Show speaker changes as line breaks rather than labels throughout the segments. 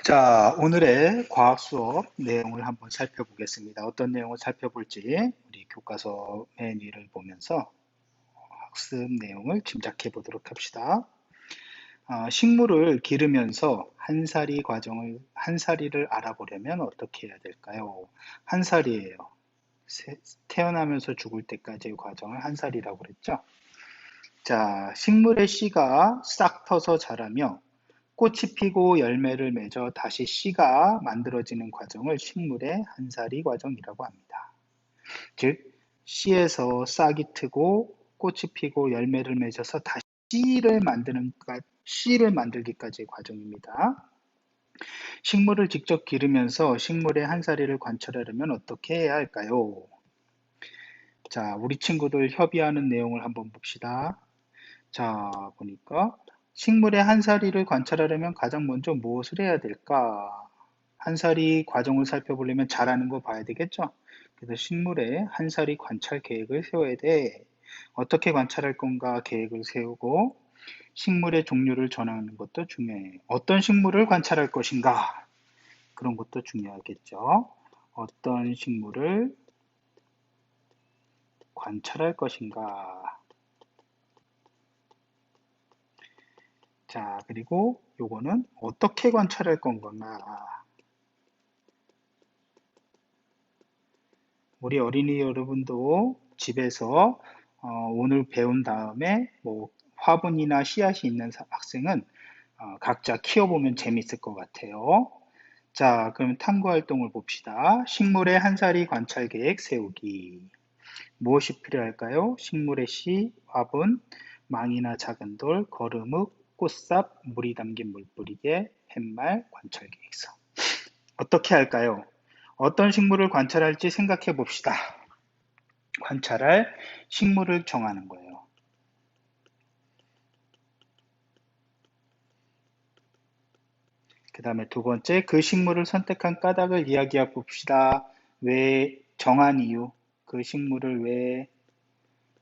자, 오늘의 과학 수업 내용을 한번 살펴보겠습니다. 어떤 내용을 살펴볼지 우리 교과서 맨 위를 보면서 학습 내용을 짐작해 보도록 합시다. 식물을 기르면서 한 살이를 알아보려면 어떻게 해야 될까요? 한 살이에요. 태어나면서 죽을 때까지의 과정을 한 살이라고 그랬죠. 자, 식물의 씨가 싹 터서 자라며 꽃이 피고 열매를 맺어 다시 씨가 만들어지는 과정을 식물의 한살이 과정이라고 합니다. 즉, 씨에서 싹이 트고 꽃이 피고 열매를 맺어서 다시 씨를 만들기까지의 과정입니다. 식물을 직접 기르면서 식물의 한살이를 관찰하려면 어떻게 해야 할까요? 자, 우리 친구들 협의하는 내용을 한번 봅시다. 자, 보니까 식물의 한살이를 관찰하려면 가장 먼저 무엇을 해야 될까? 한살이 과정을 살펴보려면 자라는 거 봐야 되겠죠? 그래서 식물의 한살이 관찰 계획을 세워야 돼. 어떻게 관찰할 건가 계획을 세우고 식물의 종류를 정하는 것도 중요해. 어떤 식물을 관찰할 것인가? 그런 것도 중요하겠죠. 어떤 식물을 관찰할 것인가? 자, 그리고 요거는 어떻게 관찰할 건가? 우리 어린이 여러분도 집에서 오늘 배운 다음에 뭐 화분이나 씨앗이 있는 학생은 각자 키워보면 재밌을 것 같아요. 자, 그럼 탐구 활동을 봅시다. 식물의 한살이 관찰 계획 세우기. 무엇이 필요할까요? 식물의 씨, 화분, 망이나 작은 돌, 거름흙, 꽃삽, 물이 담긴 물뿌리개, 팻말, 관찰 계획서. 어떻게 할까요? 어떤 식물을 관찰할지 생각해 봅시다. 관찰할 식물을 정하는 거예요. 그 다음에 두 번째, 그 식물을 선택한 까닭을 이야기해 봅시다. 왜 정한 이유, 그 식물을 왜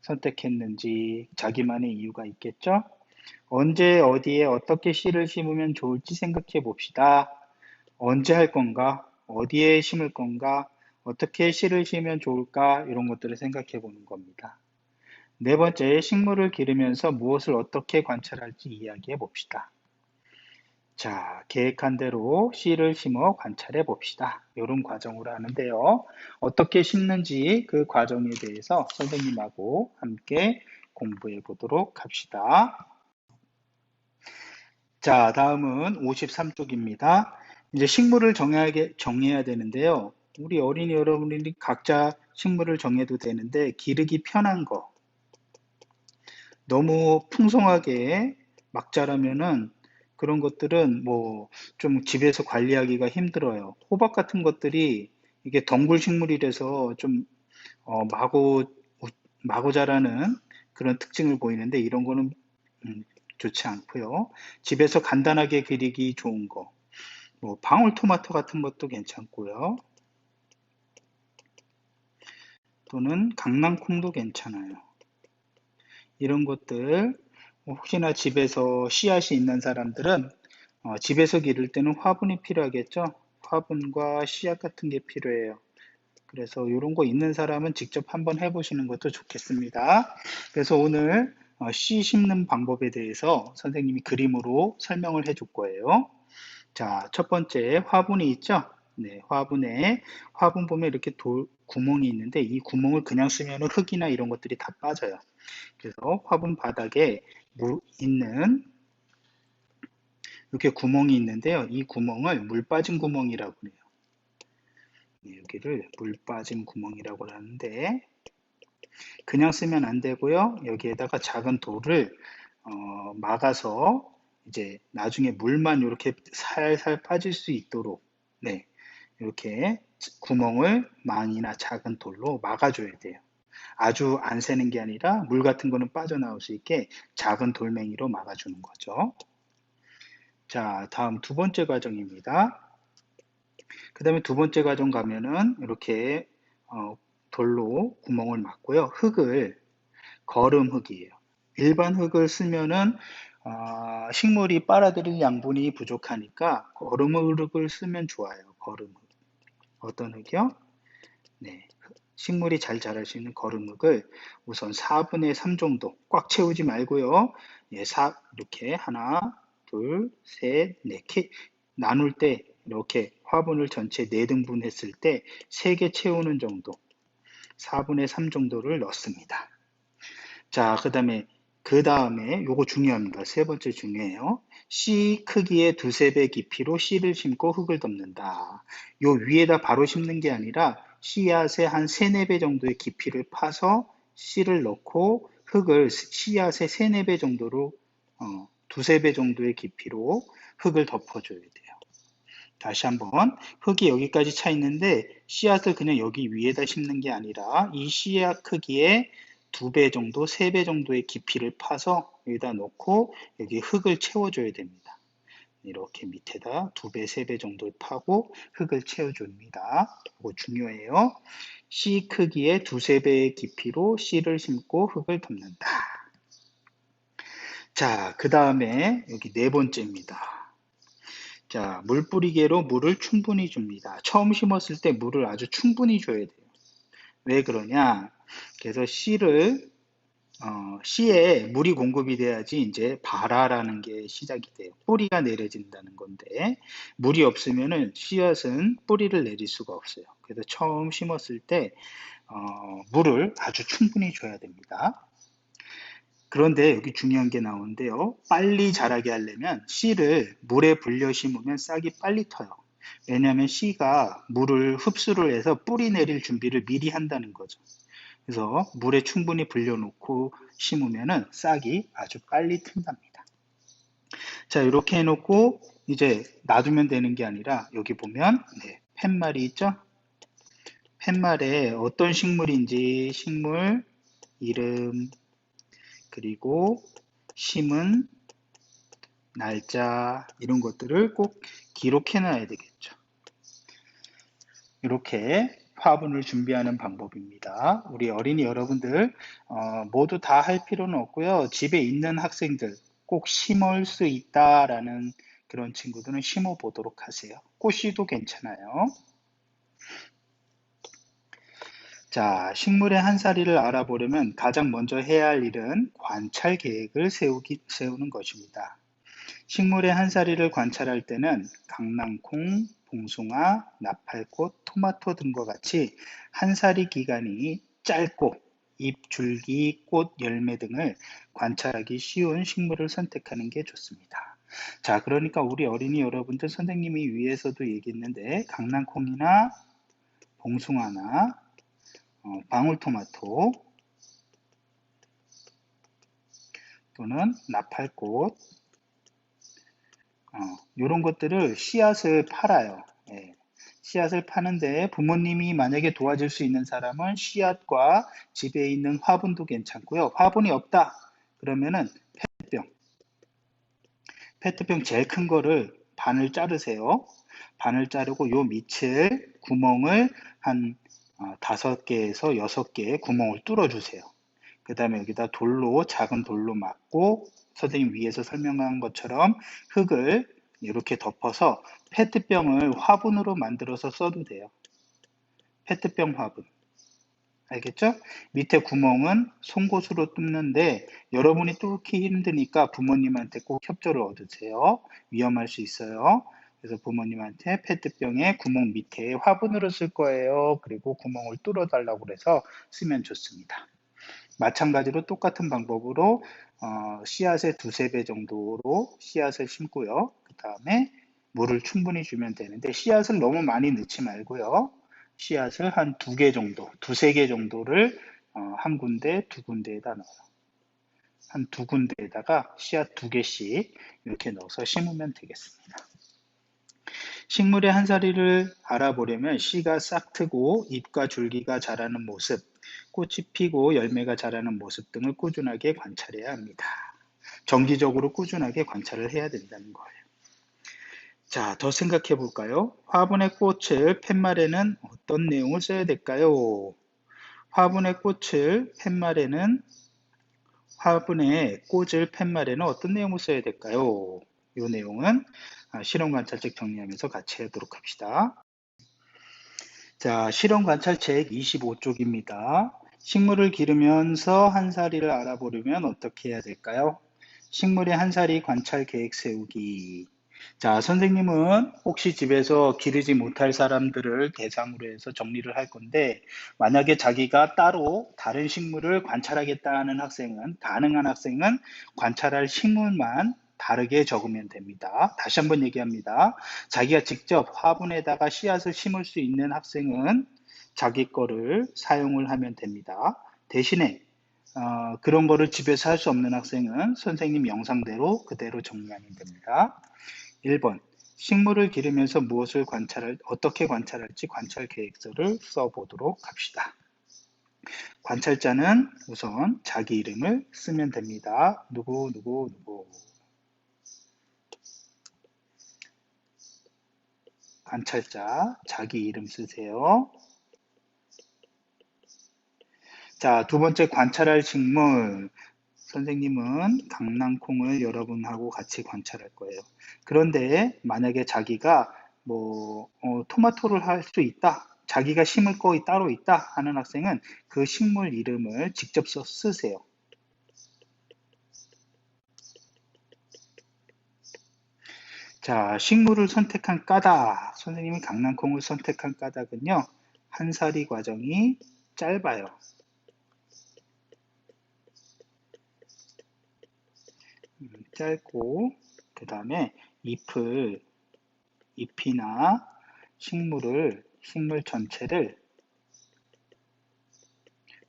선택했는지 자기만의 이유가 있겠죠? 언제 어디에 어떻게 씨를 심으면 좋을지 생각해 봅시다. 언제 할 건가? 어디에 심을 건가? 어떻게 씨를 심으면 좋을까? 이런 것들을 생각해 보는 겁니다. 네 번째, 식물을 기르면서 무엇을 어떻게 관찰할지 이야기해 봅시다. 자, 계획한 대로 씨를 심어 관찰해 봅시다. 이런 과정으로 하는데요. 어떻게 심는지 그 과정에 대해서 선생님하고 함께 공부해 보도록 합시다. 자, 다음은 53쪽입니다. 이제 식물을 정해야 되는데요. 우리 어린이 여러분들이 각자 식물을 정해도 되는데 기르기 편한 거, 너무 풍성하게 막 자라면은 그런 것들은 뭐 좀 집에서 관리하기가 힘들어요. 호박 같은 것들이 이게 덩굴 식물이라서 좀 마고 마고 자라는 그런 특징을 보이는데 이런 거는 음, 좋지 않고요. 집에서 간단하게 기르기 좋은 거, 뭐 방울토마토 같은 것도 괜찮고요. 또는 강낭콩도 괜찮아요. 이런 것들 혹시나 집에서 씨앗이 있는 사람들은 집에서 기를 때는 화분이 필요하겠죠. 화분과 씨앗 같은 게 필요해요. 그래서 이런 거 있는 사람은 직접 한번 해보시는 것도 좋겠습니다. 그래서 오늘 씨 심는 방법에 대해서 선생님이 그림으로 설명을 해줄 거예요. 자, 첫 번째 화분이 있죠? 네, 화분 보면 이렇게 구멍이 있는데 이 구멍을 그냥 쓰면 흙이나 이런 것들이 다 빠져요. 그래서 화분 바닥에 있는 이렇게 구멍이 있는데요. 이 구멍을 물 빠진 구멍이라고 해요. 네, 여기를 물 빠진 구멍이라고 하는데 그냥 쓰면 안 되고요. 여기에다가 작은 돌을 막아서 이제 나중에 물만 이렇게 살살 빠질 수 있도록 네, 이렇게 구멍을 망이나 작은 돌로 막아줘야 돼요. 아주 안 새는 게 아니라 물 같은 거는 빠져나올 수 있게 작은 돌멩이로 막아주는 거죠. 자, 다음 두 번째 과정입니다. 그 다음에 두 번째 과정 가면은 이렇게 돌로 구멍을 막고요. 흙을 거름 흙이에요. 일반 흙을 쓰면은 식물이 빨아들일 양분이 부족하니까 거름흙을 쓰면 좋아요. 거름흙. 어떤 흙이요? 네. 식물이 잘 자랄 수 있는 거름흙을 우선 4분의 3 정도 꽉 채우지 말고요. 예, 이렇게 하나, 둘, 셋, 넷, 나눌 때 이렇게 화분을 전체 4등분 했을 때 3개 채우는 정도, 4분의 3 정도를 넣습니다. 자, 그 다음에 요거 중요합니다. 세 번째 중요해요. 씨 크기의 두세 배 깊이로 씨를 심고 흙을 덮는다. 요 위에다 바로 심는 게 아니라 씨앗의 한 3, 4배 정도의 깊이를 파서 씨를 넣고 흙을 씨앗의 3, 4배 정도로 두세 배 정도의 깊이로 흙을 덮어줘야 돼요. 다시 한번 흙이 여기까지 차 있는데 씨앗을 그냥 여기 위에다 심는 게 아니라 이 씨앗 크기의 2배 정도, 3배 정도의 깊이를 파서 여기다 놓고 여기 흙을 채워줘야 됩니다. 이렇게 밑에다 2배, 3배 정도 파고 흙을 채워줍니다. 이거 중요해요. 씨 크기의 2, 3배의 깊이로 씨를 심고 흙을 덮는다. 자, 그 다음에 여기 네 번째입니다. 자, 물뿌리개로 물을 충분히 줍니다. 처음 심었을 때 물을 아주 충분히 줘야 돼요. 왜 그러냐? 그래서 씨에 물이 공급이 돼야지 이제 발화라는 게 시작이 돼요. 뿌리가 내려진다는 건데, 물이 없으면은 씨앗은 뿌리를 내릴 수가 없어요. 그래서 처음 심었을 때, 물을 아주 충분히 줘야 됩니다. 그런데 여기 중요한 게 나오는데요. 빨리 자라게 하려면 씨를 물에 불려 심으면 싹이 빨리 터요. 왜냐하면 씨가 물을 흡수를 해서 뿌리 내릴 준비를 미리 한다는 거죠. 그래서 물에 충분히 불려놓고 심으면 싹이 아주 빨리 튼답니다. 자, 이렇게 해놓고 이제 놔두면 되는 게 아니라 여기 보면 팻말이 있죠? 팻말에 어떤 식물인지 식물 이름 그리고 심은 날짜 이런 것들을 꼭 기록해 놔야 되겠죠. 이렇게 화분을 준비하는 방법입니다. 우리 어린이 여러분들 모두 다 할 필요는 없고요. 집에 있는 학생들 꼭 심을 수 있다라는 그런 친구들은 심어 보도록 하세요. 꽃씨도 괜찮아요. 자, 식물의 한살이를 알아보려면 가장 먼저 해야 할 일은 관찰 계획을 세우는 것입니다. 식물의 한살이를 관찰할 때는 강낭콩, 봉숭아, 나팔꽃, 토마토 등과 같이 한살이 기간이 짧고 잎, 줄기, 꽃, 열매 등을 관찰하기 쉬운 식물을 선택하는 게 좋습니다. 자, 그러니까 우리 어린이 여러분들 선생님이 위에서도 얘기했는데 강낭콩이나 봉숭아나 방울토마토 또는 나팔꽃 이런 것들을 씨앗을 팔아요. 예. 씨앗을 파는데 부모님이 만약에 도와줄 수 있는 사람은 씨앗과 집에 있는 화분도 괜찮고요. 화분이 없다 그러면은 페트병 제일 큰 거를 반을 자르세요. 반을 자르고 요 밑을 구멍을 한 5개에서 6개 구멍을 뚫어 주세요. 그 다음에 여기다 작은 돌로 막고 선생님 위에서 설명한 것처럼 흙을 이렇게 덮어서 페트병을 화분으로 만들어서 써도 돼요. 페트병 화분. 알겠죠? 밑에 구멍은 송곳으로 뚫는데 여러분이 뚫기 힘드니까 부모님한테 꼭 협조를 얻으세요. 위험할 수 있어요. 그래서 부모님한테 페트병에 구멍 밑에 화분으로 쓸 거예요. 그리고 구멍을 뚫어 달라고 그래서 쓰면 좋습니다. 마찬가지로 똑같은 방법으로 씨앗의 2, 3배 정도로 씨앗을 심고요. 그 다음에 물을 충분히 주면 되는데 씨앗을 너무 많이 넣지 말고요. 씨앗을 한 2개 정도, 2~3개 정도를 한 군데, 2군데에다 넣어요. 한 2군데에다가 씨앗 2개씩 이렇게 넣어서 심으면 되겠습니다. 식물의 한살이를 알아보려면 씨가 싹 트고 잎과 줄기가 자라는 모습, 꽃이 피고 열매가 자라는 모습 등을 꾸준하게 관찰해야 합니다. 정기적으로 꾸준하게 관찰을 해야 된다는 거예요. 자, 더 생각해 볼까요? 화분의 꽃을 팻말에는 어떤 내용을 써야 될까요? 화분의 꽃을 팻말에는 화분에 꽂을 팻말에는 어떤 내용을 써야 될까요? 이 내용은 실험 관찰책 정리하면서 같이 하도록 합시다. 자, 실험 관찰책 25쪽입니다. 식물을 기르면서 한사리를 알아보려면 어떻게 해야 될까요? 식물의 한사리 관찰 계획 세우기. 자, 선생님은 혹시 집에서 기르지 못할 사람들을 대상으로 해서 정리를 할 건데, 만약에 자기가 따로 다른 식물을 관찰하겠다 하는 학생은, 가능한 학생은 관찰할 식물만 다르게 적으면 됩니다. 다시 한번 얘기합니다. 자기가 직접 화분에다가 씨앗을 심을 수 있는 학생은 자기 거를 사용을 하면 됩니다. 대신에 그런 거를 집에서 할 수 없는 학생은 선생님 영상대로 그대로 정리하면 됩니다. 1번, 식물을 기르면서 어떻게 관찰할지 관찰 계획서를 써보도록 합시다. 관찰자는 우선 자기 이름을 쓰면 됩니다. 누구. 관찰자, 자기 이름 쓰세요. 자, 두 번째 관찰할 식물. 선생님은 강낭콩을 여러분하고 같이 관찰할 거예요. 그런데 만약에 자기가 토마토를 할 수 있다. 자기가 심을 거 따로 있다 하는 학생은 그 식물 이름을 직접 쓰세요. 자, 식물을 선택한 까닭. 선생님이 강낭콩을 선택한 까닭은요. 한사리 과정이 짧아요. 짧고 그 다음에 잎이나 식물 전체를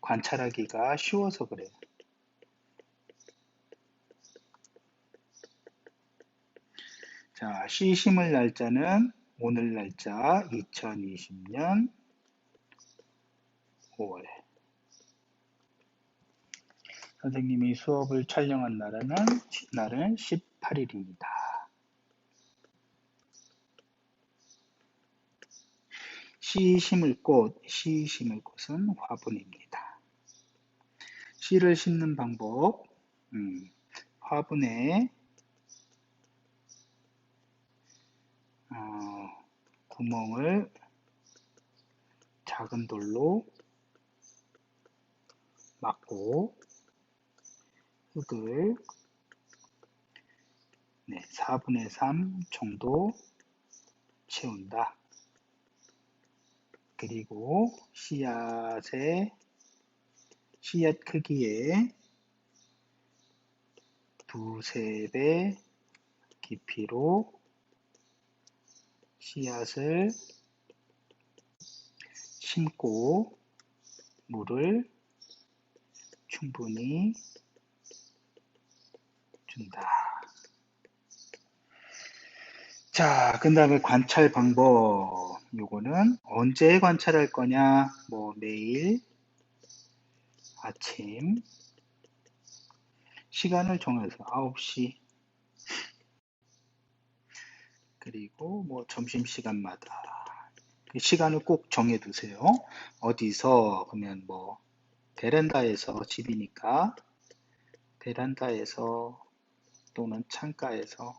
관찰하기가 쉬워서 그래요. 자, 씨 심을 날짜는 오늘 날짜 2020년 5월. 선생님이 수업을 촬영한 날은 18일입니다. 씨 심을 곳은 화분입니다. 씨를 심는 방법, 화분에 구멍을 작은 돌로 막고 흙을 4분의 3 정도 채운다. 그리고 씨앗 크기의 두세 배 깊이로 씨앗을 심고 물을 충분히 준다. 자, 그 다음에 관찰 방법. 요거는 언제 관찰할 거냐? 매일 아침 시간을 정해서 9시 그리고 점심시간마다 그 시간을 꼭 정해두세요. 어디서 그러면 베란다에서 집이니까 베란다에서 또는 창가에서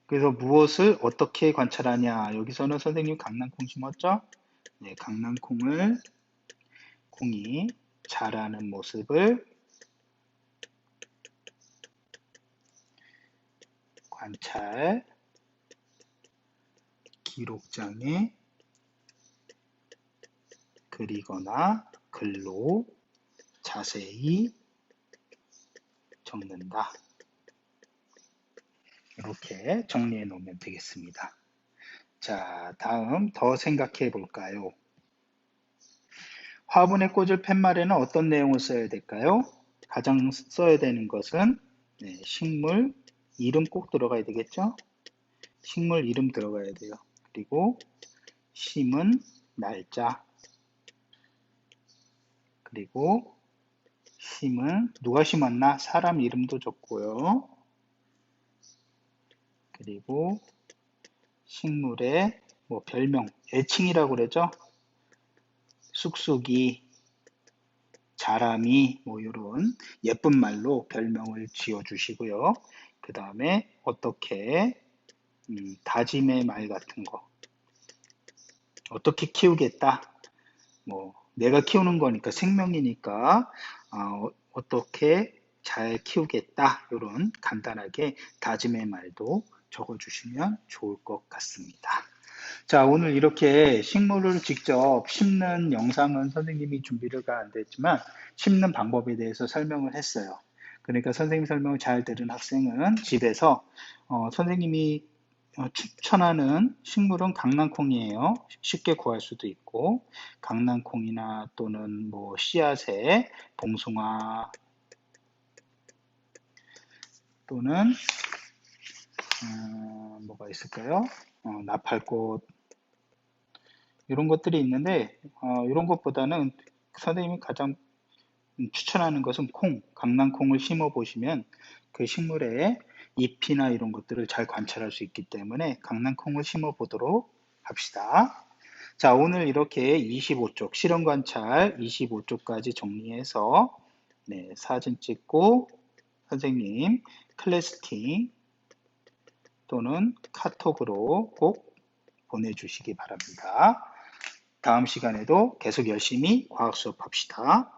그래서 무엇을 어떻게 관찰하냐 여기서는 선생님 강낭콩 심었죠? 네, 콩이 자라는 모습을 관찰 기록장에 그리거나 글로 자세히 적는다. 이렇게 정리해 놓으면 되겠습니다. 자, 다음 더 생각해 볼까요? 화분에 꽂을 팻말에는 어떤 내용을 써야 될까요? 가장 써야 되는 것은 식물 이름 꼭 들어가야 되겠죠? 식물 이름 들어가야 돼요. 그리고 심은 날짜 그리고 심은 누가 심었나? 사람 이름도 적고요. 그리고 식물의 별명, 애칭이라고 그러죠? 쑥쑥이, 자람이 뭐 이런 예쁜 말로 별명을 지어 주시고요. 그 다음에 어떻게 다짐의 말 같은 거 어떻게 키우겠다 뭐 내가 키우는 거니까 생명이니까 어떻게 잘 키우겠다 이런 간단하게 다짐의 말도 적어 주시면 좋을 것 같습니다. 자, 오늘 이렇게 식물을 직접 심는 영상은 선생님이 준비가 안 됐지만 심는 방법에 대해서 설명을 했어요. 그러니까 선생님 설명을 잘 들은 학생은 집에서 선생님이 추천하는 식물은 강낭콩이에요. 쉽게 구할 수도 있고 강낭콩이나 또는 뭐 씨앗의 봉숭아 또는 뭐가 있을까요? 나팔꽃 이런 것들이 있는데 이런 것보다는 선생님이 가장 추천하는 것은 콩, 강낭콩을 심어 보시면 그 식물의 잎이나 이런 것들을 잘 관찰할 수 있기 때문에 강낭콩을 심어 보도록 합시다. 자, 오늘 이렇게 25쪽 실험 관찰 25쪽까지 정리해서 네, 사진 찍고 선생님 클래스팅 또는 카톡으로 꼭 보내주시기 바랍니다. 다음 시간에도 계속 열심히 과학 수업합시다.